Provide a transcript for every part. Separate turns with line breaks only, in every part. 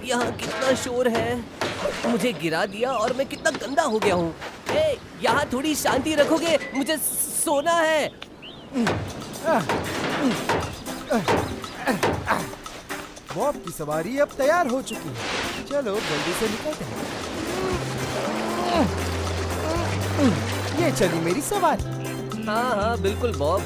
यहाँ कितना शोर है, मुझे गिरा दिया और मैं कितना गंदा हो गया हूँ। यहाँ थोड़ी शांति रखोगे, मुझे सोना है।
बॉब की सवारी अब तैयार हो चुकी है, चलो जल्दी से निकलते हैं। ये चली मेरी सवारी।
हाँ हाँ बिल्कुल बॉब।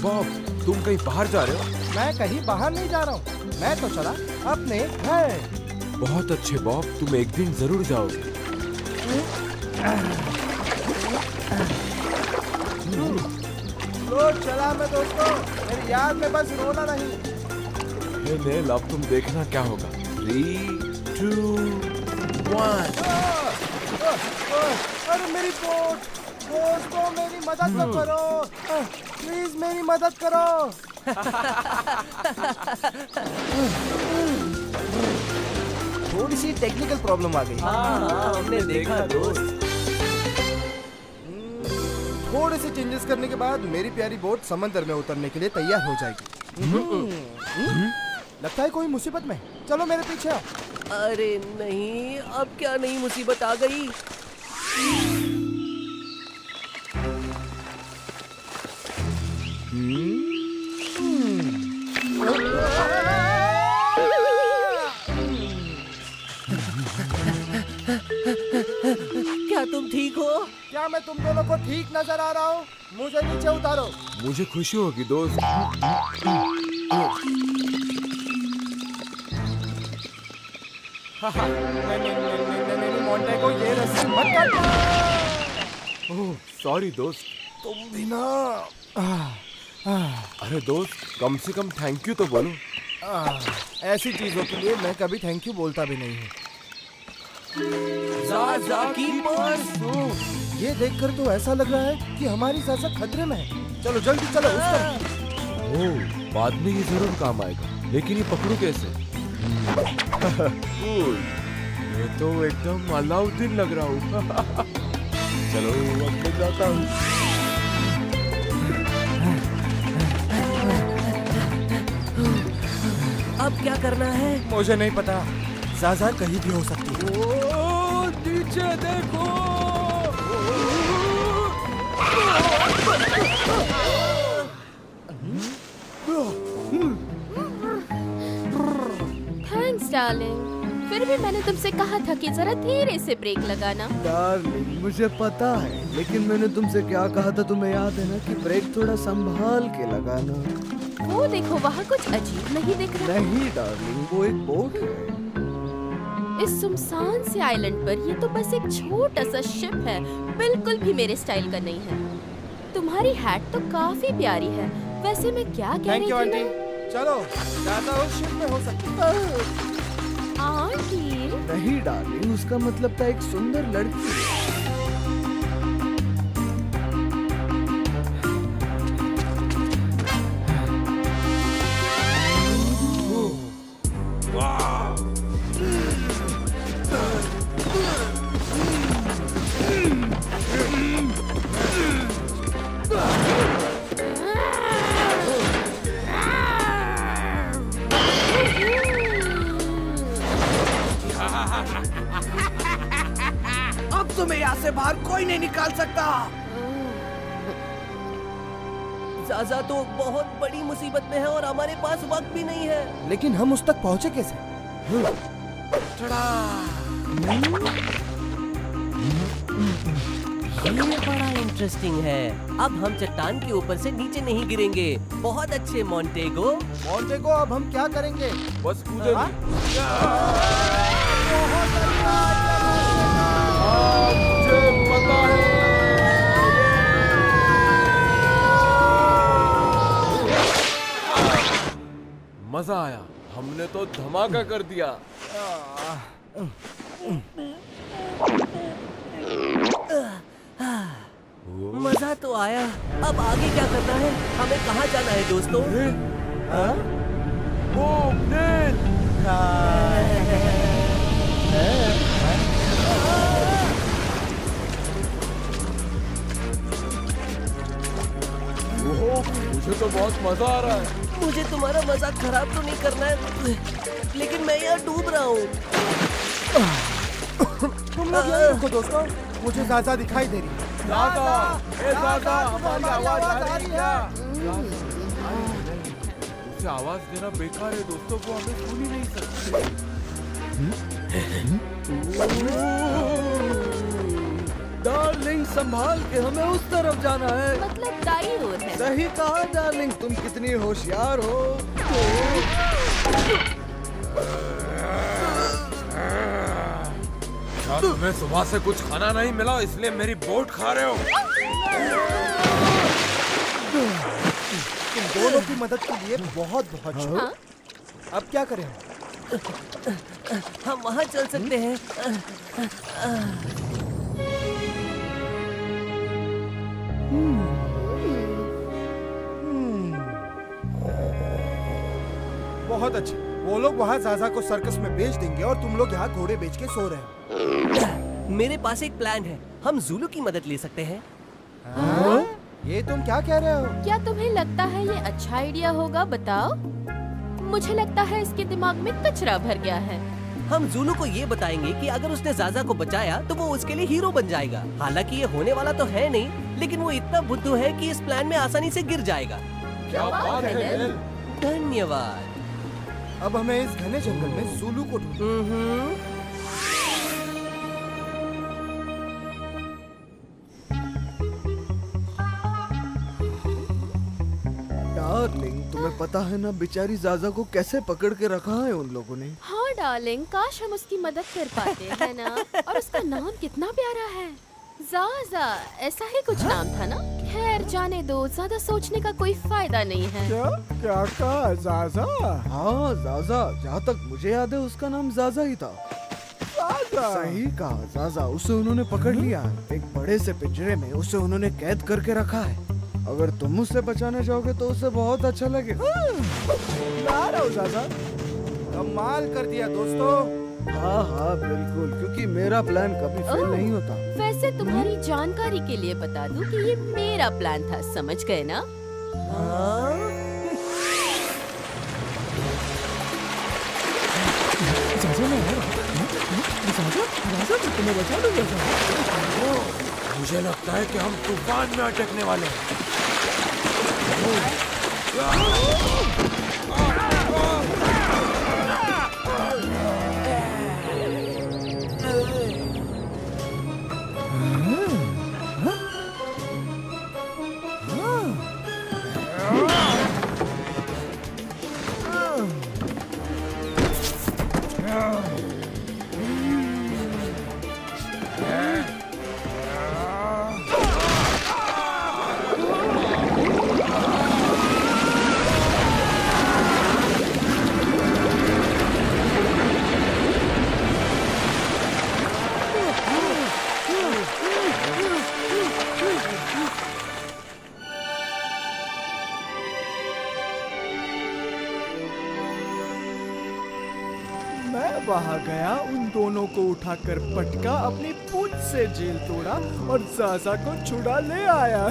बॉब, तुम कहीं बाहर जा रहे हो?
मैं कहीं बाहर नहीं जा रहा हूँ, मैं तो चला अपने घर।
बहुत अच्छे बॉब, तुम एक दिन जरूर जाओगे।
रोज चला मैं दोस्तों, मेरी याद में बस रोना नहीं।
हे नेल, अब तुम देखना क्या होगा। 3, 2, 1।
अरे मेरी बोट, दोस्तों मेरी मदद तो करो, प्लीज मेरी मदद करो। थोड़ी सी टेक्निकल प्रॉब्लम आ गई।
हाँ हमने देखा दोस्त।
थोड़े से चेंजेस करने के बाद मेरी प्यारी बोट समंदर में उतरने के लिए तैयार हो जाएगी। लगता है कोई मुसीबत में, चलो मेरे पीछे आओ।
अरे नहीं, अब क्या नई मुसीबत आ गई? क्या तुम ठीक हो?
क्या मैं तुम दोनों को ठीक नजर आ रहा हूँ? मुझे नीचे उतारो।
मुझे खुशी होगी दोस्त।
नहीं मोंटेगो, ये रस्सी मत काटो।
ओह सॉरी दोस्त।
तुम भी ना।
अरे दोस्त, कम से कम थैंक यू तो बोलो।
ऐसी चीजों के लिए मैं कभी थैंक यू बोलता भी नहीं हूँ।
ज़ाज़ा की पर्स।
ये देखकर तो ऐसा लग रहा है कि हमारी ज़ाज़ा खतरे में है। चलो जल्दी चलो उस पर।
ओह, बाद में ये जरूर काम आएगा, लेकिन ये पकड़ू कैसे? ये तो एकदम अलाउद्दीन लग रहा हूँ। चलो अब मैं जाता हूँ।
अब क्या करना है?
मुझे नहीं पता, ज़ाज़ा कहीं भी हो सकती है।
ओह, नीचे देखो।
थैंक्स डार्लिंग, फिर भी मैंने तुमसे कहा था कि जरा धीरे से ब्रेक लगाना।
डार्लिंग मुझे पता है, लेकिन मैंने तुमसे क्या कहा था तुम्हें याद है ना, कि ब्रेक थोड़ा संभाल के लगाना।
वो देखो वहाँ कुछ अजीब नहीं दिख रहा?
नहीं डार्लिंग, वो एक बोट है।
इस सुनसान से आइलैंड पर ये तो बस एक छोटा सा शिप है, बिल्कुल भी मेरे स्टाइल का नहीं है। तुम्हारी हैट तो काफी प्यारी है। वैसे मैं क्या कह रही थी ना?
चलो ज़ाज़ा उस शिप में हो सकती है।
आंटी
नहीं डार्लिंग, उसका मतलब था एक सुंदर लड़की।
अब तुम्हें यहाँ से बाहर कोई नहीं निकाल सकता। ज़ाज़ा तो बहुत बड़ी मुसीबत में है और हमारे पास वक्त भी नहीं है।
लेकिन हम उस तक पहुँचे कैसे?
ये बड़ा इंटरेस्टिंग है। अब हम चट्टान के ऊपर से नीचे नहीं गिरेंगे। बहुत अच्छे मोंटेगो।
मोंटेगो, अब हम क्या करेंगे?
बस कूदे।
बहुत अच्छा।
मजा आया, हमने तो धमाका कर दिया।
मजा तो आया, अब आगे क्या करना है? हमें कहाँ जाना है दोस्तों?
ओ, नेल! ओह, मुझे तो बहुत मजा आ रहा है।
मुझे तुम्हारा मजाक खराब तो नहीं करना है, लेकिन मैं यहाँ डूब रहा हूँ।
तुम लोग यहीं रुको दोस्तों, मुझे ज़ाज़ा दिखाई दे रही है।
ज़ाज़ा, ए ज़ाज़ा, हमारी आवाज आ रही है क्या? उसे आवाज देना बेकार है दोस्तों, को हमें सुन ही नहीं सकते।
डार्लिंग संभाल के, हमें उस तरफ जाना है।
मतलब दाई ओर है।
सही कहा डार्लिंग, तुम कितनी होशियार हो।
क्या तुम्हें सुबह से कुछ खाना नहीं मिला इसलिए मेरी बोट खा रहे हो?
तुम दोनों की मदद के लिए बहुत बहुत शुक्रिया। अब क्या करें?
हम वहाँ चल सकते हैं।
बहुत अच्छे, वो लोग वहाँ ज़ाज़ा को सर्कस में बेच देंगे और तुम लोग यहाँ घोड़े बेच के सो रहे हो।
मेरे पास एक प्लान है, हम ज़ुलू की मदद ले सकते हैं।
ये तुम क्या कह रहे हो?
क्या तुम्हें लगता है ये अच्छा आइडिया होगा? बताओ। मुझे लगता है इसके दिमाग में कचरा भर गया है।
हम ज़ुलू को ये बताएंगे कि अगर उसने ज़ाज़ा को बचाया तो वो उसके लिए हीरो बन जाएगा। हालांकि ये होने वाला तो है नहीं, लेकिन वो इतना बुद्धू है कि इस प्लान में आसानी से गिर जाएगा।
क्या बात है नेल?
धन्यवाद।
अब हमें इस घने जंगल में ज़ुलू को ढूंढना।
डार्लिंग, तुम्हें पता है ना बेचारी ज़ाज़ा को कैसे पकड़ के रखा है उन लोगों ने।
हाँ डार्लिंग, काश हम उसकी मदद कर पाते, है ना? और उसका नाम कितना प्यारा है, ज़ाज़ा, ऐसा ही कुछ नाम था ना? खैर जाने दो, ज्यादा सोचने का कोई फायदा नहीं है।
क्या कहा? ज़ाज़ा?
हाँ ज़ाज़ा, जहाँ तक मुझे याद है उसका नाम ज़ाज़ा ही था। सही कहा, ज़ाज़ा। उसे उन्होंने पकड़ लिया, एक बड़े से पिंजरे में उसे उन्होंने कैद करके रखा है। अगर तुम उससे बचाने जाओगे तो उसे बहुत अच्छा लगेगा।
ला रहा हूँ ज़ाज़ा। कमाल कर दिया दोस्तों।
हाँ हाँ बिल्कुल, क्योंकि मेरा प्लान कभी फेल नहीं होता।
वैसे तुम्हारी जानकारी के लिए बता दूं कि ये मेरा प्लान था, समझ गए ना?
मुझे लगता है कि हम तूफान में अटकने वाले हैं।
मैं वहाँ गया, उन दोनों को उठाकर पटका, अपनी पूंछ से जेल तोड़ा और ज़ाज़ा को छुड़ा ले आया।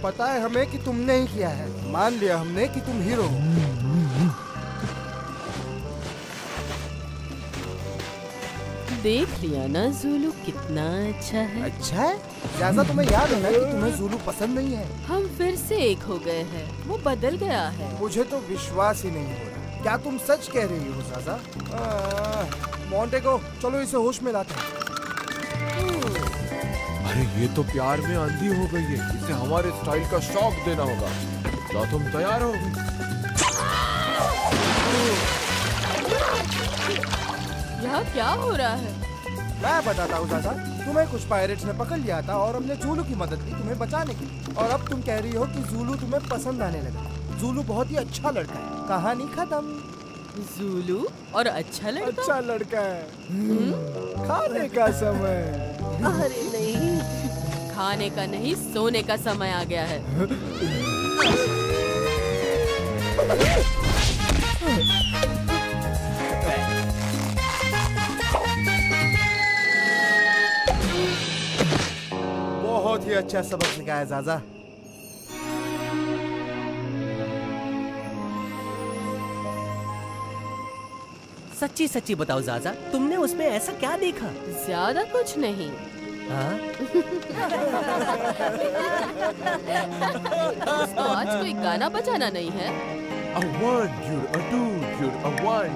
पता है हमें कि तुमने ही किया है। मान लिया हमने कि तुम हीरो हो।
देख लिया ना ज़ुलू कितना अच्छा है।
अच्छा है? ज़ाज़ा, तुम्हें याद है ना कि तुम्हें ज़ुलू पसंद नहीं है?
हम फिर से एक हो गए हैं, वो बदल गया है।
मुझे तो विश्वास ही नहीं हो रहा। क्या तुम सच कह रही हो ज़ाज़ा? मोंटेगो, चलो इसे होश में लाते हैं।
अरे ये तो प्यार में अंधी हो गई है, इसे हमारे स्टाइल का शौक देना होगा। क्या तुम तैयार हो?
यहाँ क्या हो रहा है?
मैं बताता हूँ ज़ाज़ा, तुम्हें कुछ पायरेट्स ने पकड़ लिया था और हमने ज़ुलू की मदद की तुम्हें बचाने की, और अब तुम कह रही हो कि ज़ुलू तुम्हें पसंद आने लगा। जूलू बहुत ही अच्छा लड़का है। कहानी खत्म।
जूलू और अच्छा लड़का।
अच्छा लड़का है। खाने का समय।
अरे नहीं,
खाने का नहीं, सोने का समय आ गया है।
बहुत ही अच्छा सबक सिखाया ज़ाज़ा।
सच्ची सच्ची बताओ ज़ाज़ा, तुमने उसमें ऐसा क्या देखा?
ज्यादा कुछ नहीं।
हाँ?
उसको आज कोई गाना बजाना नहीं है।
A one, you're a two, you're a one.